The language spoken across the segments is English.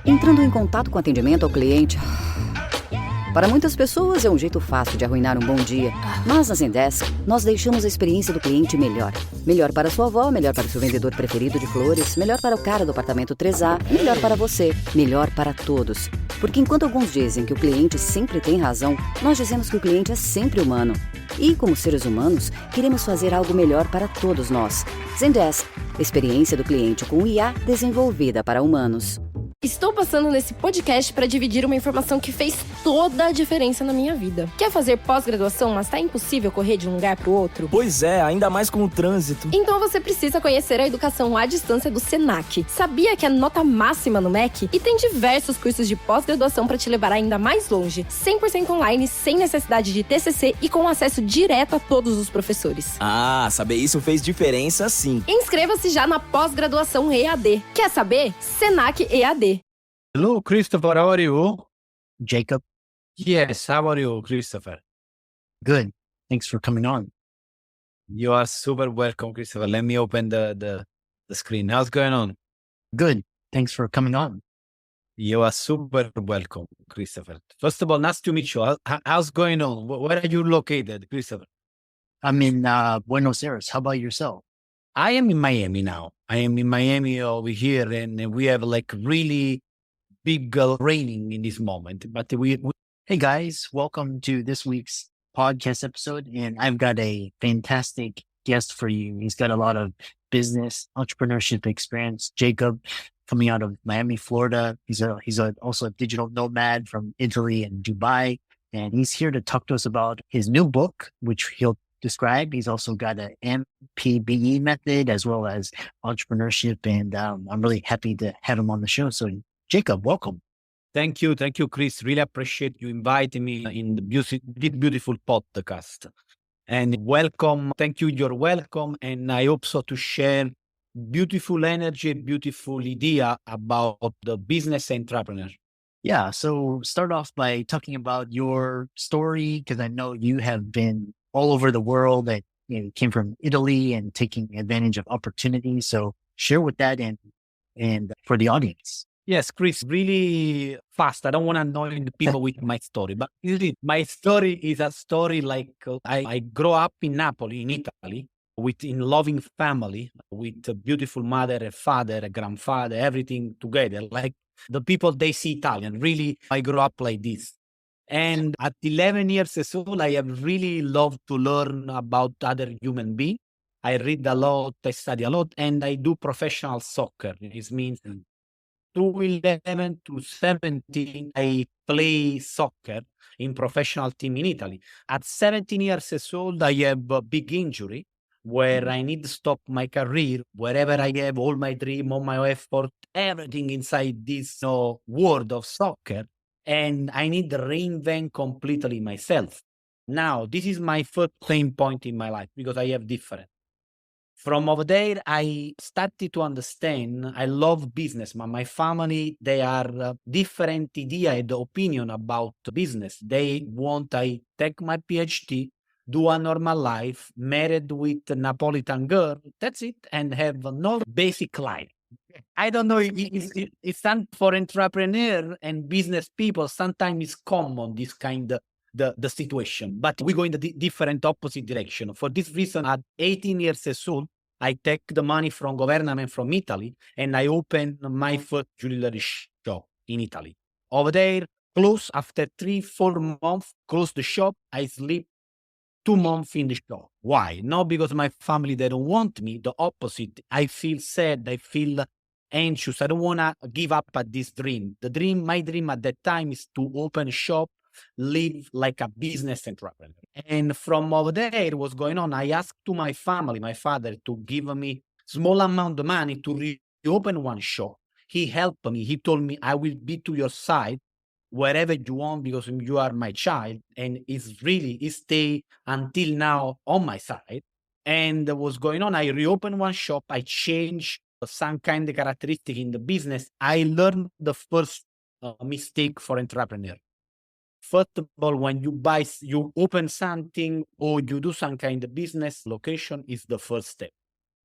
Entrando em contato com atendimento ao cliente. Para muitas pessoas é um jeito fácil de arruinar um bom dia, mas na Zendesk nós deixamos a experiência do cliente melhor. Melhor para sua avó, melhor para o seu vendedor preferido de flores, melhor para o cara do apartamento 3A, melhor para você, melhor para todos. Porque enquanto alguns dizem que o cliente sempre tem razão, nós dizemos que o cliente é sempre humano. E como seres humanos, queremos fazer algo melhor para todos nós. Zendesk, experiência do cliente com IA desenvolvida para humanos. Estou passando nesse podcast para dividir uma informação que fez toda a diferença na minha vida. Quer fazer pós-graduação, mas tá impossível correr de um lugar para o outro? Pois é, ainda mais com o trânsito. Então você precisa conhecer a educação à distância do Senac. Sabia que é nota máxima no MEC? E tem diversos cursos de pós-graduação para te levar ainda mais longe. 100% online, sem necessidade de TCC e com acesso direto a todos os professores. Ah, saber isso fez diferença sim. Inscreva-se já na pós-graduação EAD. Quer saber? Senac EAD. Hello, Christopher. How are you? Jacob. Yes, how are you, Christopher? Good. Thanks for coming on. You are super welcome, Christopher. Let me open the screen. How's going on? Good. Thanks for coming on. You are super welcome, Christopher. First of all, nice to meet you. How's going on? Where are you located, Christopher? I'm in Buenos Aires. How about yourself? I am in Miami now. I am in Miami over here, and we have like really big raining in this moment. But Hey guys, welcome to this week's podcast episode. And I've got a fantastic guest for you. He's got a lot of business entrepreneurship experience. Jacob, coming out of Miami, Florida. He's also a digital nomad from Italy and Dubai. And he's here to talk to us about his new book, which he'll describe. He's also got an MPBE method as well as entrepreneurship. And I'm really happy to have him on the show. So Jacob, welcome. Thank you, Chris. Really appreciate you inviting me in this beautiful podcast. And welcome. Thank you. You're welcome. And I hope so to share beautiful energy, beautiful idea about the business entrepreneur. Yeah. So start off by talking about your story, because I know you have been all over the world. That you came from Italy and taking advantage of opportunities. So share with that and for the audience. Yes, Chris, really fast. I don't want to annoy the people with my story, but my story is a story like I grew up in Napoli, in Italy, with a loving family, with a beautiful mother, a father, a grandfather, everything together. Like the people, they see Italian. Really, I grew up like this. And at 11 years old, I have really loved to learn about other human beings. I read a lot, I study a lot, and I do professional soccer. It means to 11 to 17, I play soccer in professional team in Italy. At 17 years old, I have a big injury where I need to stop my career, wherever I have all my dream, all my effort, everything inside this world of soccer. And I need to reinvent completely myself. Now, this is my first pain point in my life because I have different. From over there, I started to understand I love business, but my family, they are different idea and opinion about business. They want I take my PhD, do a normal life, married with a Napolitan girl, that's it, and have no basic life. I don't know, it's for entrepreneur and business people, sometimes it's common, this kind of the situation, but we go in the different opposite direction. For this reason, at 18 years old, I take the money from government from Italy and I open my first jewelry shop in Italy. Over there, close after 3-4 months, close the shop. I sleep 2 months in the shop. Why? Not because my family, they don't want me. The opposite. I feel sad. I feel anxious. I don't want to give up at this dream. My dream at that time is to open a shop, live like a business entrepreneur. And from over there, what's going on, I asked to my family, my father, to give me small amount of money to reopen one shop. He helped me. He told me, I will be to your side wherever you want because you are my child. And he stay until now on my side. And what's going on, I reopened one shop. I changed some kind of characteristic in the business. I learned the first mistake for entrepreneur. First of all, when you open something or you do some kind of business, location is the first step.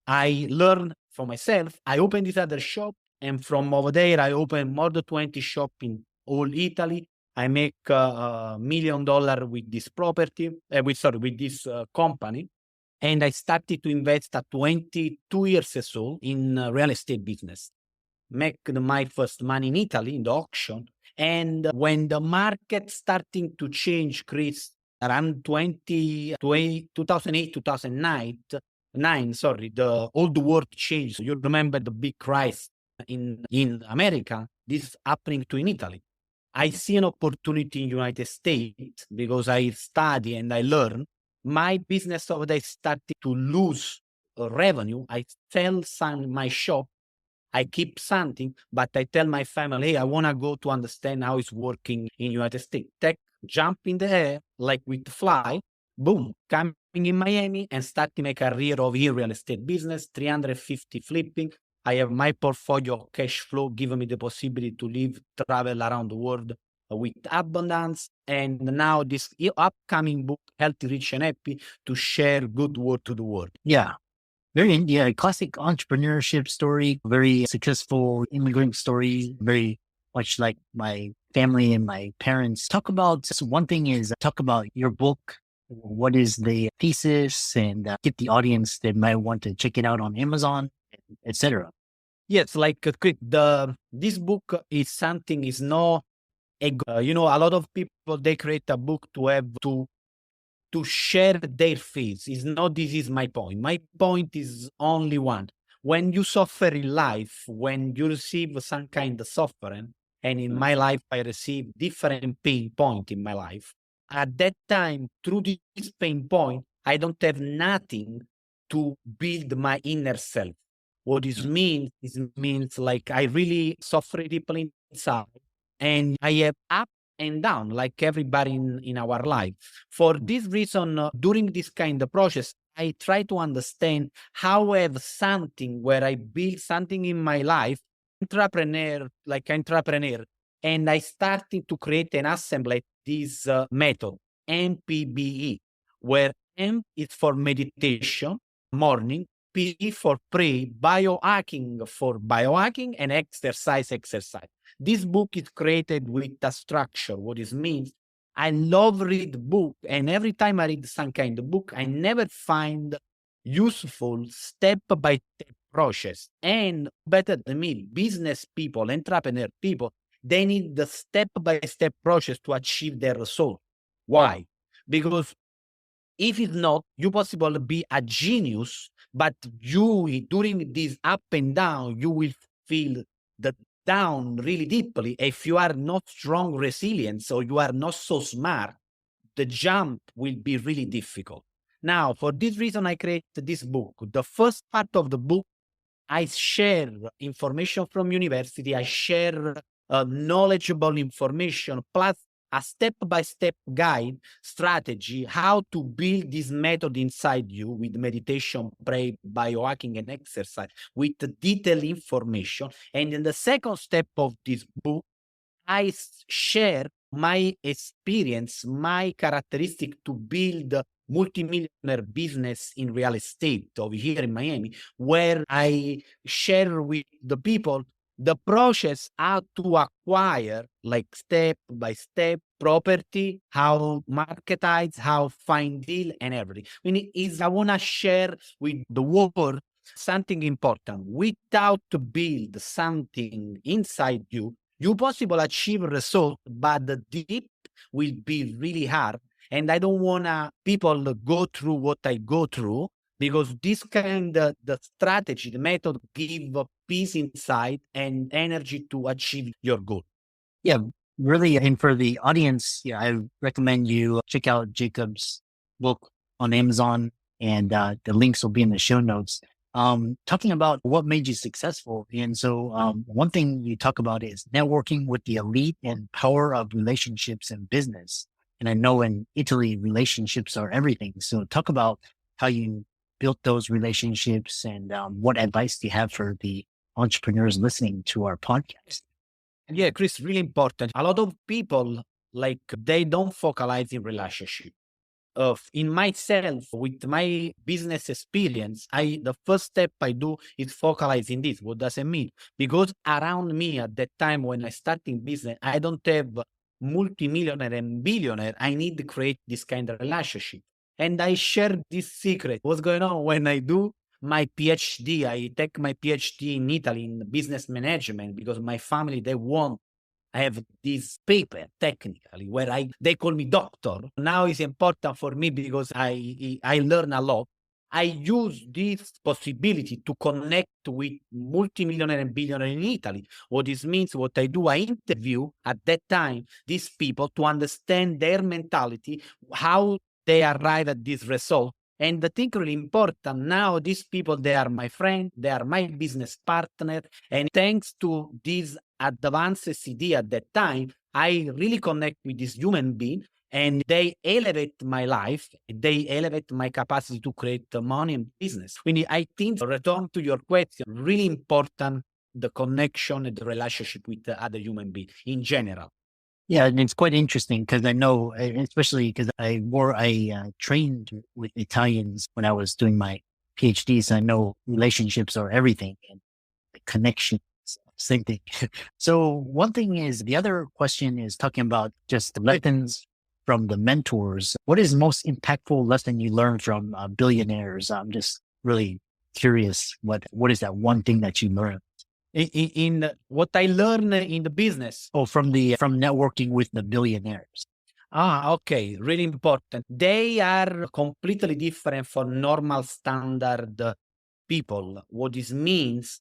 I learned for myself. I opened this other shop. And from over there, I opened more than 20 shops in all Italy. I make $1 million with this property, with this company. And I started to invest at 22 years old in real estate business. Make my first money in Italy in the auction. And when the market starting to change, Chris, around 2008, 2009, all the world changed. You remember the big crisis in America? This is happening to in Italy. I see an opportunity in United States because I study and I learn. My business over there started to lose revenue. I sell my shop. I keep something, but I tell my family, hey, I want to go to understand how it's working in United States. Tech, jump in the air, like with the fly, boom, coming in Miami and starting my career of real estate business, 350 flipping. I have my portfolio of cash flow, giving me the possibility to live, travel around the world with abundance. And now this upcoming book, Healthy, Rich, and Happy, to share good word to the world. Yeah. Classic entrepreneurship story, very successful immigrant story, very much like my family and my parents. Talk about your book. What is the thesis, and get the audience that might want to check it out on Amazon, etc. Yes, like this book is something is not a a lot of people they create a book to have to share their fears. Is not this is my point. My point is only one. When you suffer in life, when you receive some kind of suffering, and in my life I receive different pain point in my life. At that time, through this pain point, I don't have nothing to build my inner self. What this means like I really suffer deeply inside, and I have up and down like everybody in our life. For this reason, during this kind of process, I try to understand how I have something where I build something in my life, entrepreneur, and I started to create an assembly this method, MPBE, where M is for meditation, morning, P for pray, biohacking for biohacking, and exercise. This book is created with a structure. What this means, I love read book, and every time I read some kind of book, I never find useful step-by-step process. And better than me, business people, entrepreneur people, they need the step-by-step process to achieve their result. Why? Because if it's not, you possible be a genius, but you, during this up and down, you will feel the down really deeply. If you are not strong resilience or you are not so smart, the jump will be really difficult. Now, for this reason, I created this book. The first part of the book, I share information from university. I share knowledgeable information, plus a step-by-step guide strategy, how to build this method inside you with meditation, pray, biohacking, and exercise with detailed information. And in the second step of this book, I share my experience, my characteristic to build a multimillionaire business in real estate over here in Miami, where I share with the people the process how to acquire, like step by step, property, how marketize, how find deal, and everything. I mean, I want to share with the world something important. Without to build something inside you, you possible achieve result, but the deep will be really hard. And I don't want people to go through what I go through, because this kind of the strategy, the method give peace inside and energy to achieve your goal. Yeah, really. And for the audience, I recommend you check out Jacob's book on Amazon, and the links will be in the show notes. Talking about what made you successful. And so one thing you talk about is networking with the elite and power of relationships in business. And I know in Italy, relationships are everything. So talk about how you built those relationships, and what advice do you have for the entrepreneurs listening to our podcast? Yeah, Chris, really important. A lot of people, like, they don't focalize in relationship. in myself with my business experience, the first step I do is focalize in this. What does it mean? Because around me at that time when I starting business, I don't have multimillionaire and billionaire. I need to create this kind of relationship. And I share this secret. What's going on when I do my PhD? I take my PhD in Italy in business management because my family, they want I have this paper technically where they call me doctor. Now it's important for me because I learn a lot. I use this possibility to connect with multimillionaire and billionaire in Italy. What this means, what I do, I interview at that time these people to understand their mentality, how they arrive at this result. And the thing really important now, these people, they are my friend, they are my business partner. And thanks to this advanced idea at that time, I really connect with this human being and they elevate my life. They elevate my capacity to create money and business. I think, to return to your question, really important, the connection and the relationship with the other human being in general. Yeah, and it's quite interesting because I know, especially because I trained with Italians when I was doing my PhDs. I know relationships are everything and connections, same thing. So one thing is, the other question is talking about just the lessons from the mentors. What is the most impactful lesson you learned from billionaires? I'm just really curious. What is that one thing that you learned? In what I learned in the business. From networking with the billionaires. Okay. Really important. They are completely different from normal standard people. What this means,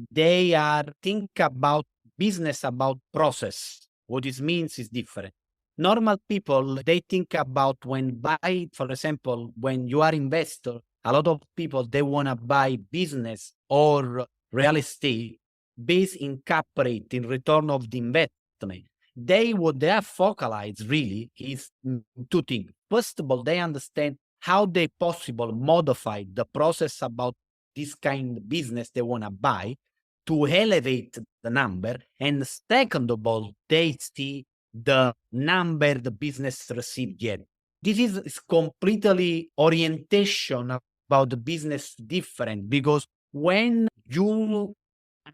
they are think about business, about process. What this means is different. Normal people, they think about for example, when you are investor, a lot of people, they want to buy business or real estate based in cap rate, in return of the investment. What they are focalized really is two things. First of all, they understand how they possible modify the process about this kind of business they want to buy to elevate the number. And second of all, they see the number the business received yet. This is completely orientation about the business different, because when you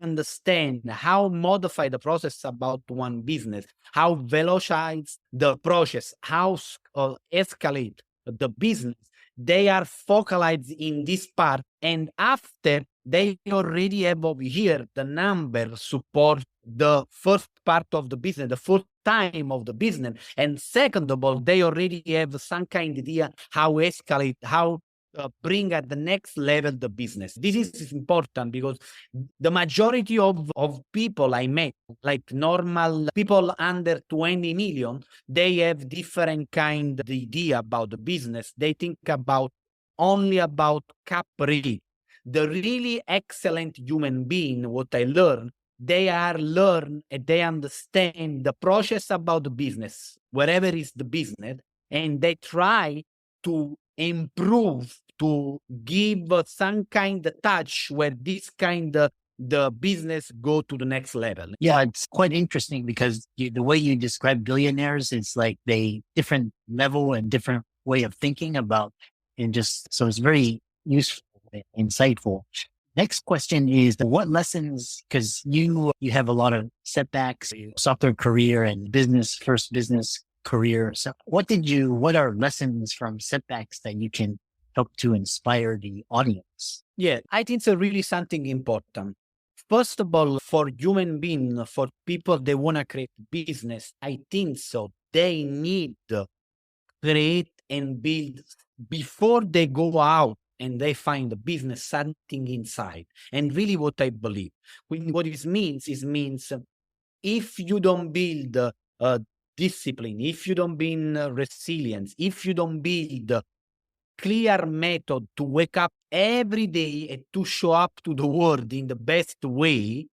understand how modify the process about one business, how velocize the process, how escalate the business, they are focalized in this part. And after they already have over here the number support the first part of the business, the first time of the business. And second of all, they already have some kind of idea how escalate, how bring at the next level the business. This is important because the majority of people I met, like normal people under 20 million, they have different kind of idea about the business. They think only about cap rate. The really excellent human being, what I learned, they learn and they understand the process about the business, wherever is the business, and they try to improve, to give some kind of touch where this kind of the business go to the next level. Yeah, it's quite interesting because the way you describe billionaires, it's like different level and different way of thinking about, and just so it's very useful, insightful. Next question is, what lessons, because you have a lot of setbacks, software career and first business career. So what are lessons from setbacks that you can help to inspire the audience? Yeah, I think it's really something important. First of all, for human beings, for people they want to create business, I think so. They need to create and build before they go out and they find the business something inside. And really what I believe, what it means if you don't build discipline, if you don't build resilience, if you don't build clear method to wake up every day and to show up to the world in the best way,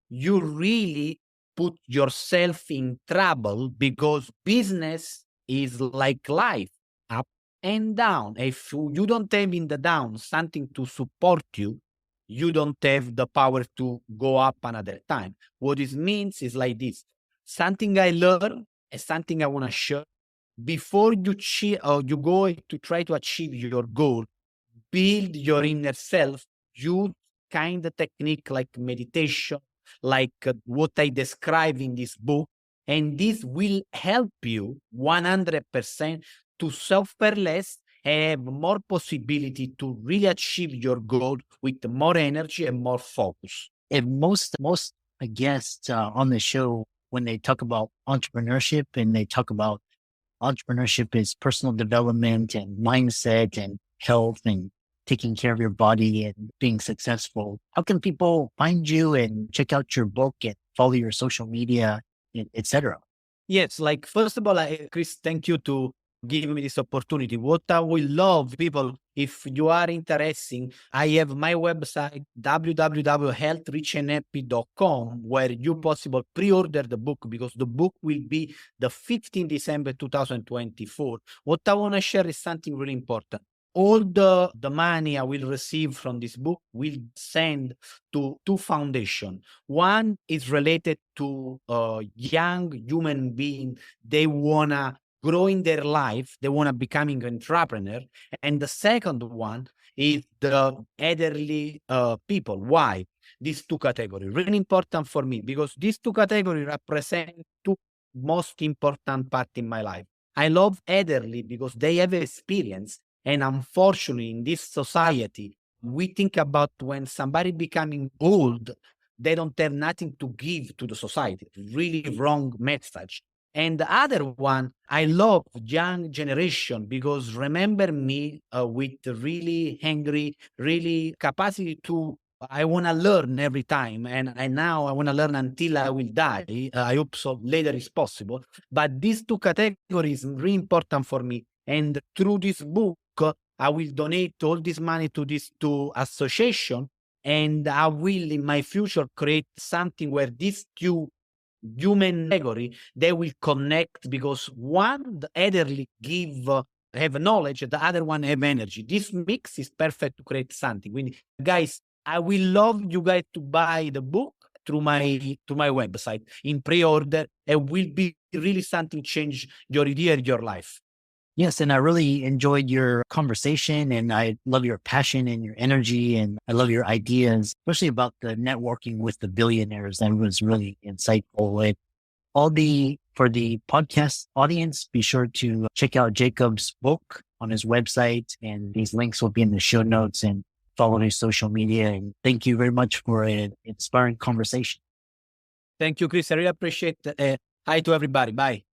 you really put yourself in trouble, because business is like life, up and down. If you don't have in the down something to support you, you don't have the power to go up another time. What it means is like this. Something I learned and something I want to share. before you go to try to achieve your goal, build your inner self, use kind of technique like meditation, like what I describe in this book. And this will help you 100% to suffer less, have more possibility to really achieve your goal with more energy and more focus. And most guests on the show, when they talk about entrepreneurship and they talk about entrepreneurship is personal development and mindset and health and taking care of your body and being successful. How can people find you and check out your book and follow your social media, etc.? Yes, like first of all, Chris, thank you to give me this opportunity. What I will love, people, if you are interested, I have my website, www.healthrichandhappy.com, where you possible pre-order the book, because the book will be the 15th December 2024. What I want to share is something really important. All the money I will receive from this book will send to two foundations. One is related to young human being. They want to grow in their life. They want to becoming an entrepreneur. And the second one is the elderly people. Why? These two categories, really important for me, because these two categories represent two most important parts in my life. I love elderly because they have experience. And unfortunately, in this society, we think about when somebody becoming old, they don't have nothing to give to the society. Really wrong message. And the other one, I love young generation because remember me with really hungry, really capacity to, I want to learn every time. And now I want to learn until I will die. I hope so later is possible. But these two categories are really important for me. And through this book, I will donate all this money to this two association, and I will in my future create something where these two human category they will connect, because one the elderly give have knowledge, the other one have energy. This mix is perfect to create something. Guys, I will love you guys to buy the book through my website in pre-order. It will be really something change your idea, your life. Yes, and I really enjoyed your conversation, and I love your passion and your energy, and I love your ideas, especially about the networking with the billionaires. That was really insightful. And for the podcast audience, be sure to check out Jacob's book on his website, and these links will be in the show notes, and follow his social media. And thank you very much for an inspiring conversation. Thank you, Chris. I really appreciate it. Hi to everybody. Bye.